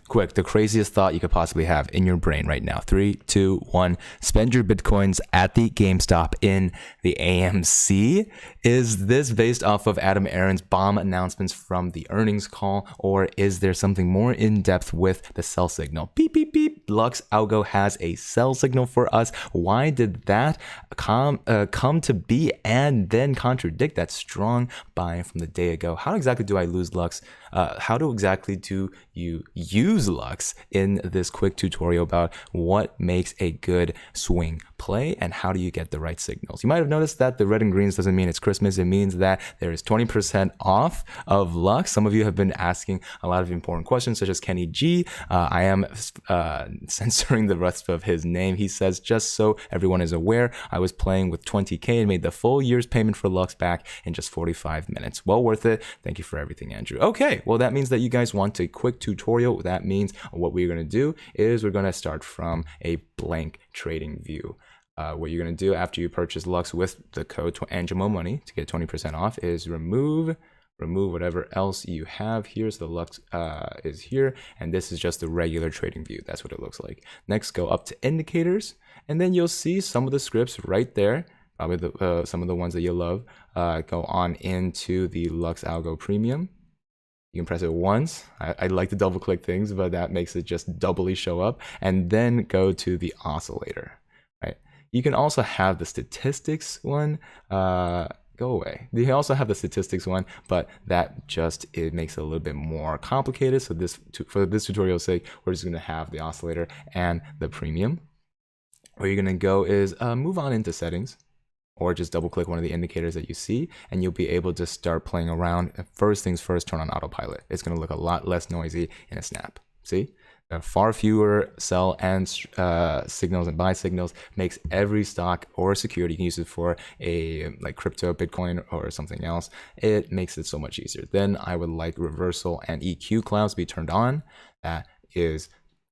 Quick, the craziest thought you could possibly have in your brain right now. 3, 2, 1. Spend your Bitcoins at the GameStop in the AMC. Is this based off of Adam Aaron's bomb announcements from the earnings call, or is there something more in depth with the sell signal? Beep, beep, beep. Lux Algo has a sell signal for us. Why did that come to be and then contradict that strong buy from the day ago? How exactly do I lose Lux? How exactly do you use Lux in this quick tutorial about what makes a good swing play and how do you get the right signals? You might have noticed that the red and greens doesn't mean it's Christmas. It means that there is 20% off of Lux. Some of you have been asking a lot of important questions, such as Kenny G. I am censoring the rest of his name. He says, just so everyone is aware, I was playing with 20K and made the full year's payment for Lux back in just 45 minutes. Well worth it. Thank you for everything, Andrew. Okay, well, that means that you guys want a quick tutorial. That means what we're going to do is we're going to start from a blank trading view. What you're going to do after you purchase Lux with the code Angelo Money to get 20% off is remove whatever else you have here. So the Lux is here, and this is just the regular trading view. That's what it looks like. Next, go up to indicators, and then you'll see some of the scripts right there. Probably some of the ones that you love. Go on into the Lux Algo Premium. You can press it once. I like to double click things, but that makes it just doubly show up. And then go to the oscillator, right? You can also have the statistics one go away. You can also have the statistics one, but that it makes it a little bit more complicated. So for this tutorial's sake, we're just gonna have the oscillator and the premium. Where you're gonna go is move on into settings, or just double click one of the indicators that you see, and you'll be able to start playing around. First things first, turn on autopilot. It's gonna look a lot less noisy in a snap. See? There are far fewer sell and signals and buy signals. Makes every stock or security, you can use it for like crypto, Bitcoin, or something else. It makes it so much easier. Then I would like reversal and EQ clouds to be turned on.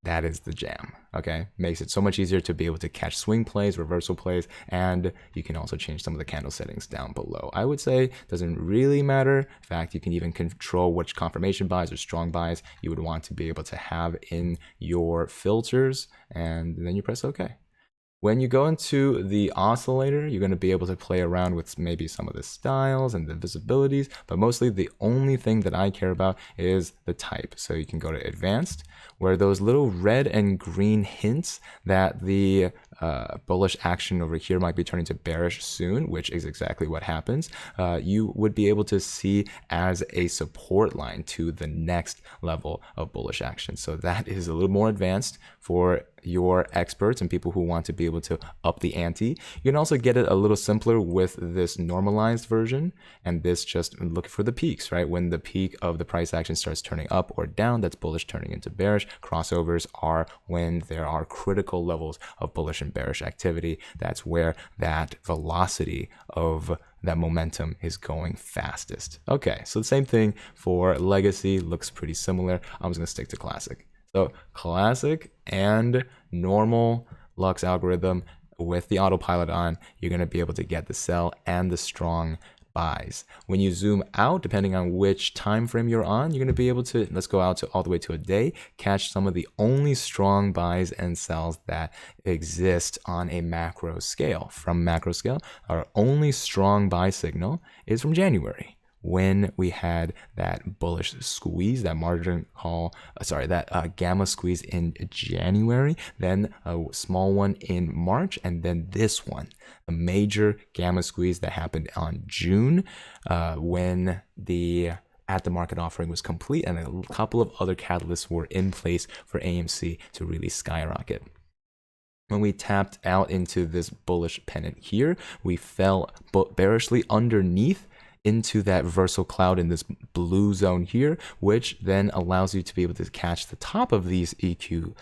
That is the jam, okay? Makes it so much easier to be able to catch swing plays, reversal plays, and you can also change some of the candle settings down below. I would say doesn't really matter. In fact, you can even control which confirmation buys or strong buys you would want to be able to have in your filters, and then you press OK. When you go into the oscillator, you're going to be able to play around with maybe some of the styles and the visibilities, but mostly the only thing that I care about is the type. So you can go to advanced, where those little red and green hints that the bullish action over here might be turning to bearish soon, which is exactly what happens, you would be able to see as a support line to the next level of bullish action. So that is a little more advanced for your experts and people who want to be able to up the ante. You can also get it a little simpler with this normalized version, and this just look for the peaks, right? When the peak of the price action starts turning up or down, that's bullish turning into bearish. Crossovers are when there are critical levels of bullish and bearish activity. That's where that velocity of that momentum is going fastest. Okay, so the same thing for legacy, looks pretty similar. I'm just gonna stick to classic. So classic and normal Lux algorithm with the autopilot on, you're gonna be able to get the sell and the strong buys. When you zoom out, depending on which time frame you're on, you're going to be able to, let's go out to all the way to a day, catch some of the only strong buys and sells that exist on a macro scale. From macro scale, our only strong buy signal is from January, when we had that bullish squeeze, that margin call, that gamma squeeze in January, then a small one in March, and then this one, a major gamma squeeze that happened on June, when the at the market offering was complete, and a couple of other catalysts were in place for AMC to really skyrocket. When we tapped out into this bullish pennant here, we fell bearishly underneath into that reversal cloud in this blue zone here, which then allows you to be able to catch the top of these EQ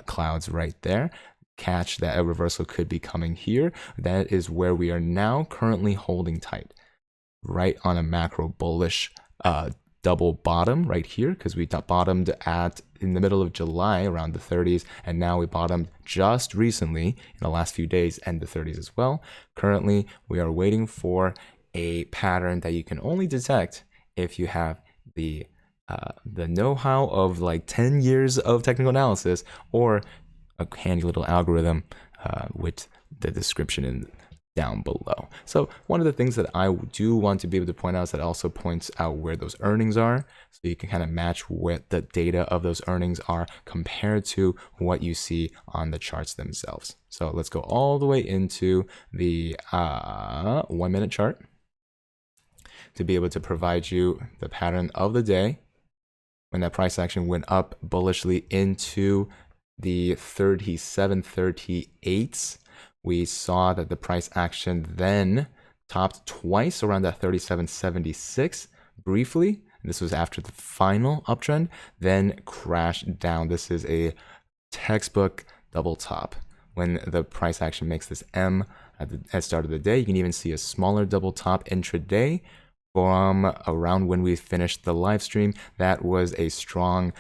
clouds right there. Catch that a reversal could be coming here. That is where we are now currently holding tight, right on a macro bullish double bottom right here, because we bottomed in the middle of July around the 30s, and now we bottomed just recently in the last few days and the 30s as well. Currently, we are waiting for a pattern that you can only detect if you have the the know-how of like 10 years of technical analysis, or a handy little algorithm with the description down below. So one of the things that I do want to be able to point out is that it also points out where those earnings are, so you can kind of match what the data of those earnings are compared to what you see on the charts themselves. So let's go all the way into the 1 minute chart to be able to provide you the pattern of the day when that price action went up bullishly into the 37.38s. We saw that the price action then topped twice around that 37.76 briefly. This was after the final uptrend, then crashed down. This is a textbook double top. When the price action makes this M at the start of the day, you can even see a smaller double top intraday. From around when we finished the live stream, that was a strong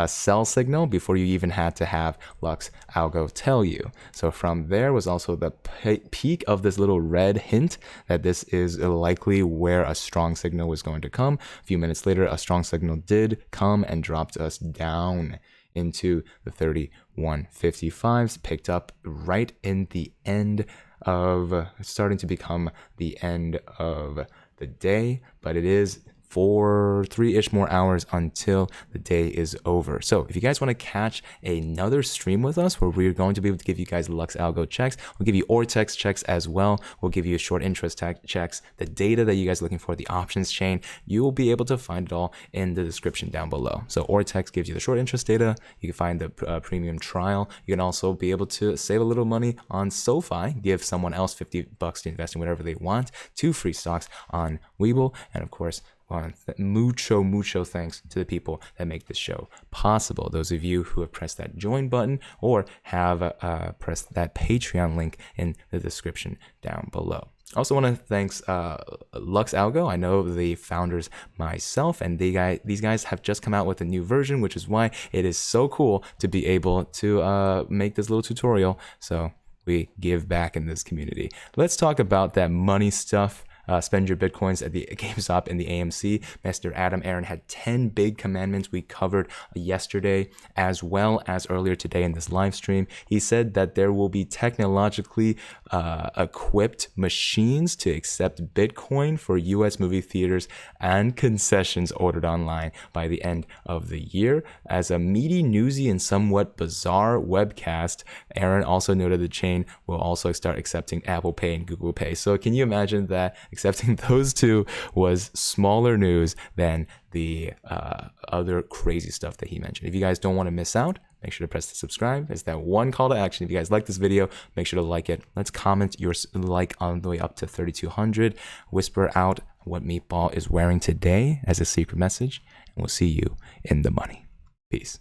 sell signal before you even had to have Lux Algo tell you. So from there was also the peak of this little red hint that this is likely where a strong signal was going to come. A few minutes later, a strong signal did come and dropped us down into the 31.55s, picked up right in the end of, starting to become the end of the day, but it is for 3-ish more hours until the day is over. So if you guys want to catch another stream with us where we're going to be able to give you guys Lux Algo checks, we'll give you Ortex checks as well. We'll give you short interest checks, the data that you guys are looking for, the options chain. You will be able to find it all in the description down below. So Ortex gives you the short interest data. You can find the premium trial. You can also be able to save a little money on SoFi, give someone else $50 to invest in whatever they want, 2 free stocks on Webull, and of course, mucho thanks to the people that make this show possible. Those of you who have pressed that join button or have pressed that Patreon link in the description down below. I also want to thank Lux Algo. I know the founders myself, and these guys have just come out with a new version, which is why it is so cool to be able to make this little tutorial. So we give back in this community. Let's talk about that money stuff. Spend your Bitcoins at the GameStop in the AMC. Mr. Adam Aaron had 10 big commandments we covered yesterday, as well as earlier today in this live stream. He said that there will be technologically equipped machines to accept Bitcoin for US movie theaters and concessions ordered online by the end of the year. As a meaty, newsy, and somewhat bizarre webcast, Aaron also noted the chain will also start accepting Apple Pay and Google Pay. So can you imagine that accepting those two was smaller news than the other crazy stuff that he mentioned? If you guys don't want to miss out, make sure to press the subscribe. It's that one call to action. If you guys like this video, make sure to like it. Let's comment your like on the way up to 3,200. Whisper out what Meatball is wearing today as a secret message, and we'll see you in the money. Peace.